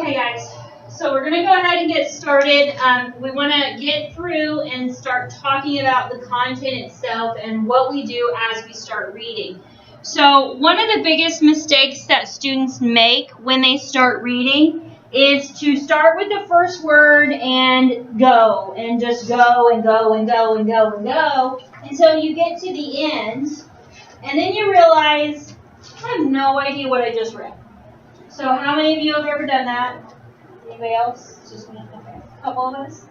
Okay, guys. So we're going to go ahead and get started. We want to get through and start talking about the content itself and what we do as we start reading. So one of the biggest mistakes that students make when they start reading is to start with the first word and go, and just go and go and go and go and go until you get to the end, and then you realize, I have no idea what I just read. So how many of you have ever done that? Anybody else? Just me? Okay. A couple of us?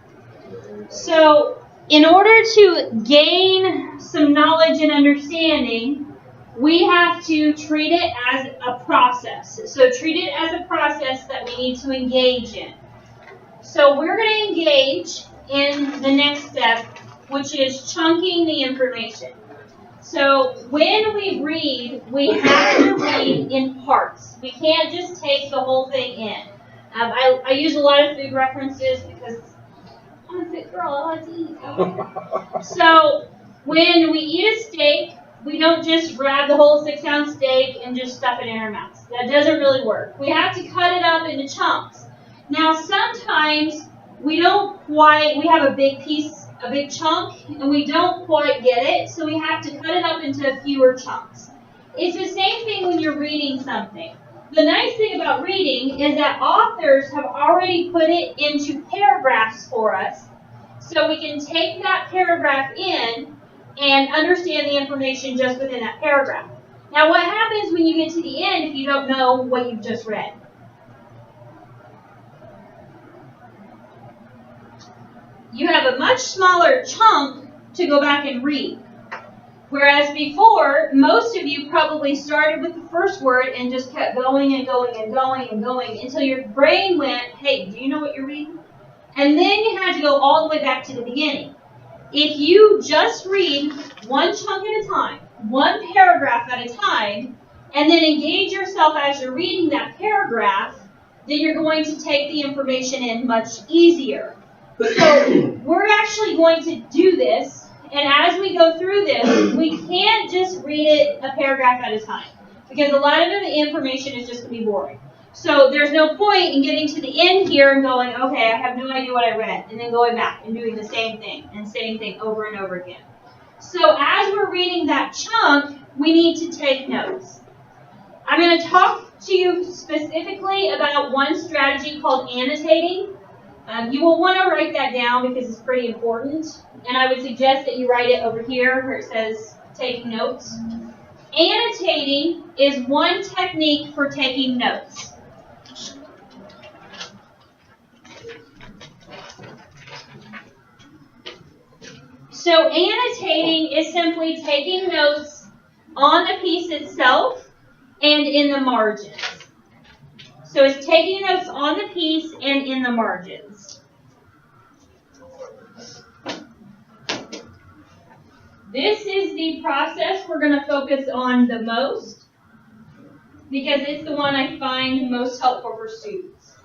So in order to gain some knowledge and understanding, we have to treat it as a process. So treat it as a process that we need to engage in. So we're going to engage in the next step, which is chunking the information. So when we read, we have to read in parts. We can't just take the whole thing in. I use a lot of food references because I'm a fit girl. I like to eat. So when we eat a steak, we don't just grab the whole 6-ounce steak and just stuff it in our mouths. That doesn't really work. We have to cut it up into chunks. Now sometimes we have a big chunk, and we don't quite get it, so we have to cut it up into fewer chunks. It's the same thing when you're reading something. The nice thing about reading is that authors have already put it into paragraphs for us, so we can take that paragraph in and understand the information just within that paragraph. Now, what happens when you get to the end if you don't know what you've just read? You have a much smaller chunk to go back and read. Whereas before, most of you probably started with the first word and just kept going and going and going and going until your brain went, hey, do you know what you're reading? And then you had to go all the way back to the beginning. If you just read one chunk at a time, one paragraph at a time, and then engage yourself as you're reading that paragraph, then you're going to take the information in much easier. So we're actually going to do this. And as we go through this, we can't just read it a paragraph at a time, because a lot of the information is just going to be boring. So there's no point in getting to the end here and going, okay, I have no idea what I read, and then going back and doing the same thing over and over again. So as we're reading that chunk, we need to take notes. I'm going to talk to you specifically about one strategy called annotating. You will want to write that down because it's pretty important. And I would suggest that you write it over here where it says take notes. Annotating is one technique for taking notes. So annotating is simply taking notes on the piece itself and in the margins. So it's taking notes on the piece and in the margins. This is the process we're going to focus on the most because it's the one I find most helpful for students.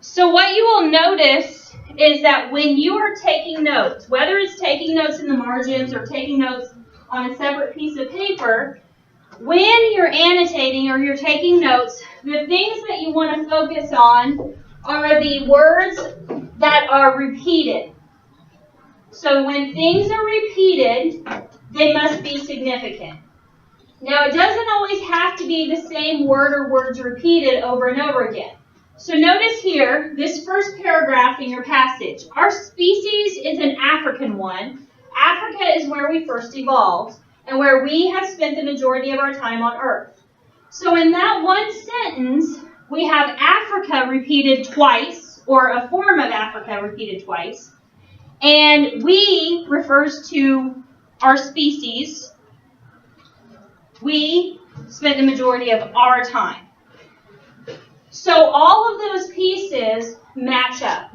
So what you will notice is that when you are taking notes, whether it's taking notes in the margins or taking notes on a separate piece of paper, when you're annotating or you're taking notes, the things that you want to focus on are the words that are repeated. So when things are repeated, they must be significant. Now, it doesn't always have to be the same word or words repeated over and over again. So notice here, this first paragraph in your passage. Our species is an African one. Africa is where we first evolved and where we have spent the majority of our time on Earth. So in that one sentence, we have Africa repeated twice, or a form of Africa repeated twice. And we refers to our species. We spent the majority of our time. So all of those pieces match up.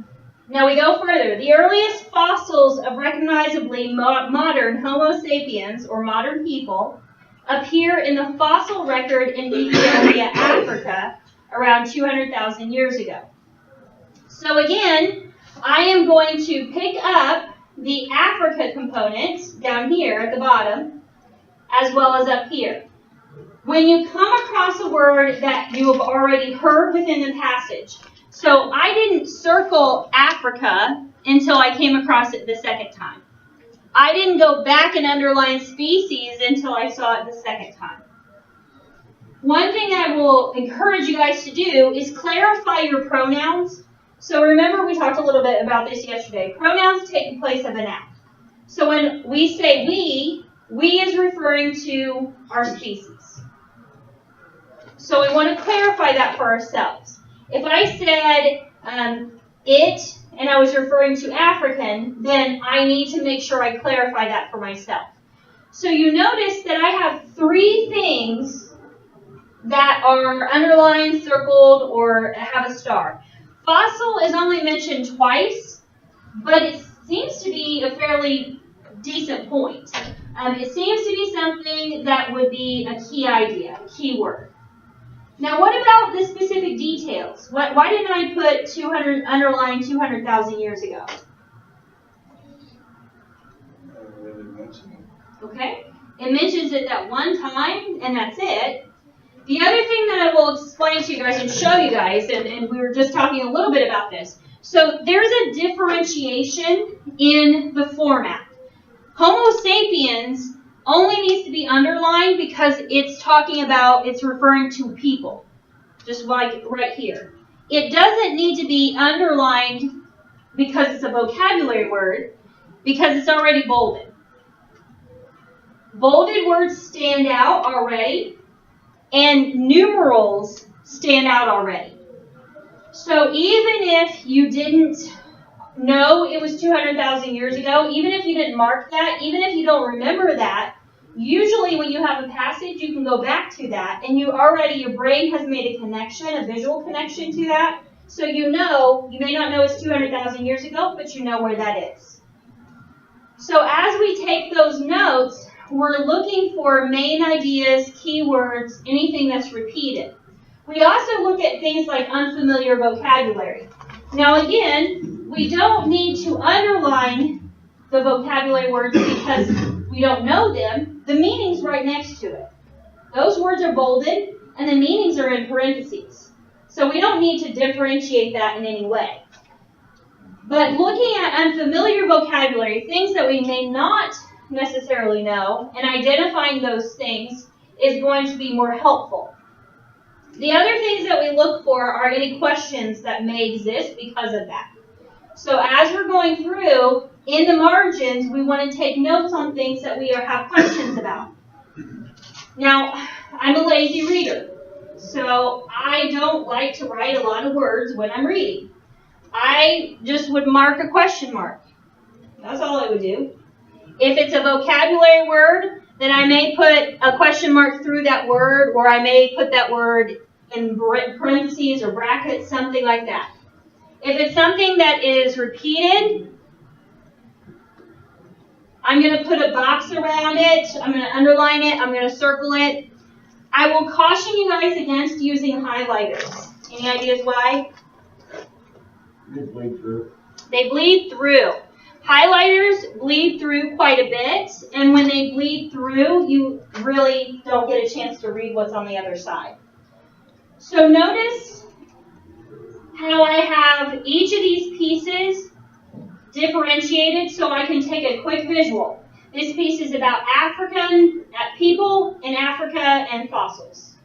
Now we go further. The earliest fossils of recognizably modern Homo sapiens, or modern people, appear in the fossil record in Ethiopia, Africa, around 200,000 years ago. So again, I am going to pick up the Africa component down here at the bottom, as well as up here. When you come across a word that you have already heard within the passage, so I didn't circle Africa until I came across it the second time. I didn't go back and underline species until I saw it the second time. One thing I will encourage you guys to do is clarify your pronouns. So remember we talked a little bit about this yesterday. Pronouns take the place of a noun. So when we say we is referring to our species. So we want to clarify that for ourselves. If I said it and I was referring to African, then I need to make sure I clarify that for myself. So you notice that I have three things that are underlined, circled, or have a star. Fossil is only mentioned twice, but it seems to be a fairly decent point. It seems to be something that would be a key idea, a key word. Now, what about the specific details? Why didn't I put underline 200,000 years ago? Okay. It mentions it that one time, and that's it. The other thing that I will explain to you guys and show you guys, and we were just talking a little bit about this. So there's a differentiation in the format. Homo sapiens only needs to be underlined because it's referring to people, just like right here. It doesn't need to be underlined because it's a vocabulary word, because it's already bolded. Bolded words stand out already, and numerals stand out already. So even if you didn't know it was 200,000 years ago, even if you didn't mark that, even if you don't remember that, usually when you have a passage, you can go back to that, and your brain has made a connection, a visual connection to that, so you may not know it's 200,000 years ago, but you know where that is. So as we take those notes, we're looking for main ideas, keywords, anything that's repeated. We also look at things like unfamiliar vocabulary. Now again, we don't need to underline the vocabulary words because we don't know them. The meaning's right next to it. Those words are bolded, and the meanings are in parentheses. So we don't need to differentiate that in any way. But looking at unfamiliar vocabulary, things that we may not necessarily know, and identifying those things is going to be more helpful. The other things that we look for are any questions that may exist because of that. So as we're going through, in the margins, we want to take notes on things that we have questions about. Now, I'm a lazy reader, so I don't like to write a lot of words when I'm reading. I just would mark a question mark. That's all I would do. If it's a vocabulary word, then I may put a question mark through that word, or I may put that word in parentheses or brackets, something like that. If it's something that is repeated, I'm going to put a box around it. I'm going to underline it. I'm going to circle it. I will caution you guys against using highlighters. Any ideas why? They bleed through. They bleed through. Highlighters bleed through quite a bit, and when they bleed through, you really don't get a chance to read what's on the other side. So notice how I have each of these pieces differentiated so I can take a quick visual. This piece is about African people in Africa and fossils.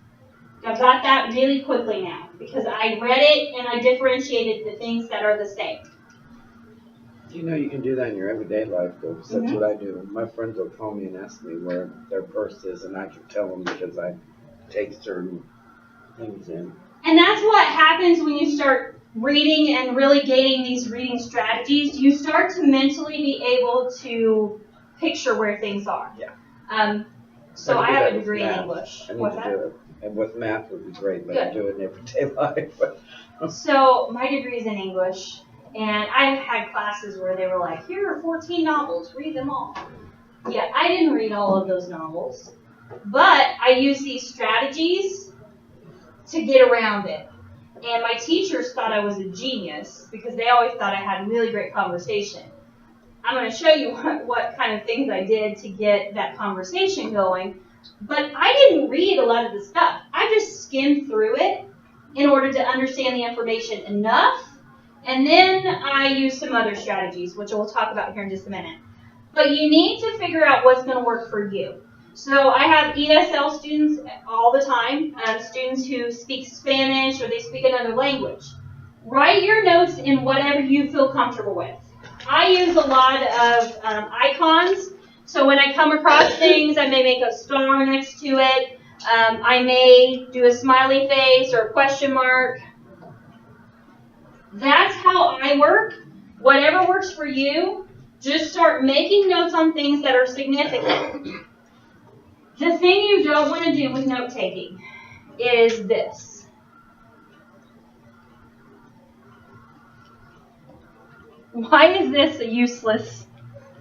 I've got that really quickly now because I read it and I differentiated the things that are the same. You know you can do that in your everyday life, though. That's what I do. My friends will call me and ask me where their purse is, and I can tell them because I take certain things in. And that's what happens when you start reading and really gaining these reading strategies. You start to mentally be able to picture where things are. Yeah. So I have a degree in English. I need to do it. And with math would be great, but I do it in everyday life. So my degree is in English. And I've had classes where they were like, here are 14 novels, read them all. Yeah, I didn't read all of those novels. But I use these strategies to get around it. And my teachers thought I was a genius because they always thought I had really great conversation. I'm going to show you what kind of things I did to get that conversation going. But I didn't read a lot of the stuff. I just skimmed through it in order to understand the information enough. And then I used some other strategies, which we'll talk about here in just a minute. But you need to figure out what's going to work for you. So I have ESL students all the time, students who speak Spanish or they speak another language. Write your notes in whatever you feel comfortable with. I use a lot of icons. So when I come across things, I may make a star next to it. I may do a smiley face or a question mark. That's how I work. Whatever works for you, just start making notes on things that are significant. The thing you don't want to do with note-taking is this. Why is this useless?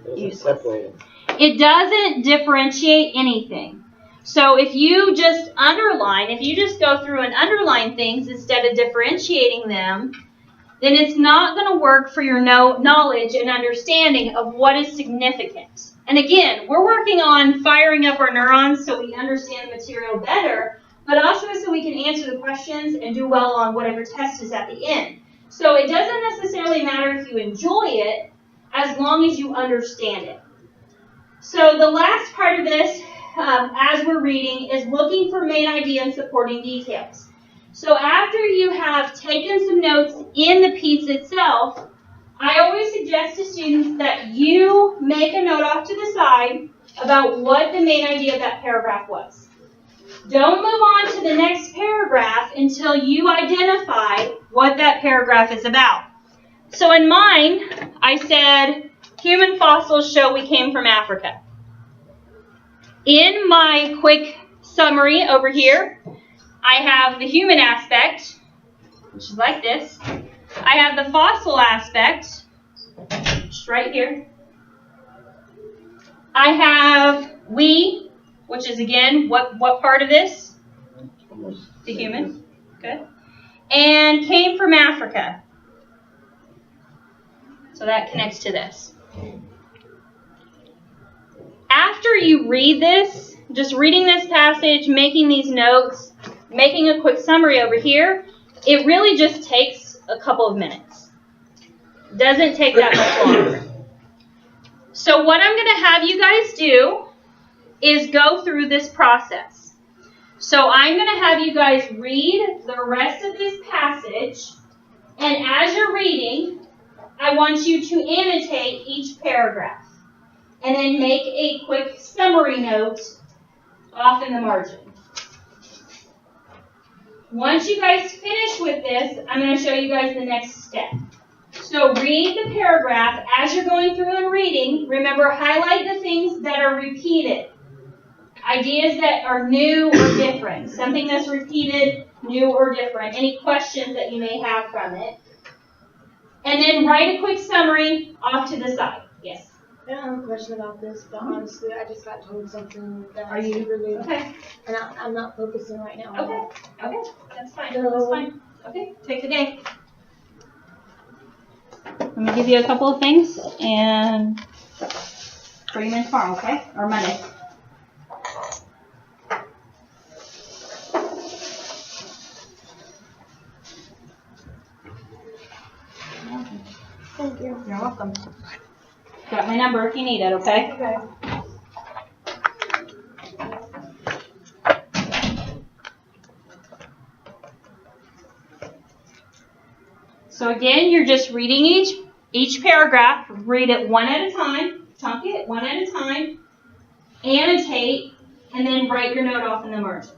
It doesn't differentiate anything. So if you just underline, if you just go through and underline things instead of differentiating them, then it's not going to work for your knowledge and understanding of what is significant. And again, we're working on firing up our neurons so we understand the material better, but also so we can answer the questions and do well on whatever test is at the end. So it doesn't necessarily matter if you enjoy it, as long as you understand it. So the last part of this, as we're reading, is looking for main idea and supporting details. So after you have taken some notes in the piece itself, I always suggest to students that you make a note off to the side about what the main idea of that paragraph was. Don't move on to the next paragraph until you identify what that paragraph is about. So in mine, I said, human fossils show we came from Africa. In my quick summary over here, I have the human aspect, which is like this. I have the fossil aspect, just right here. I have we, which is again, what part of this? The human. Good. And came from Africa. So that connects to this. After you read this, just reading this passage, making these notes, making a quick summary over here, it really just takes a couple of minutes. Doesn't take that much longer. So what I'm going to have you guys do is go through this process. So I'm going to have you guys read the rest of this passage, and as you're reading, I want you to annotate each paragraph, and then make a quick summary note off in the margin. Once you guys finish with this, I'm going to show you guys the next step. So read the paragraph. As you're going through and reading, remember, highlight the things that are repeated. Ideas that are new or different. Something that's repeated, new or different. Any questions that you may have from it. And then write a quick summary off to the side. Yes? I don't have a question about this, but honestly, I just got told something that Are you really, okay? And I'm not focusing right now. Okay. That's fine. So- That's fine. Okay. Take the day. Let me give you a couple of things and bring them in tomorrow, okay? Or Monday. Thank you. You're welcome. Got my number if you need it, okay? Okay. So again, you're just reading each paragraph. Read it one at a time. Chunk it one at a time. Annotate, and then write your note off in the margin.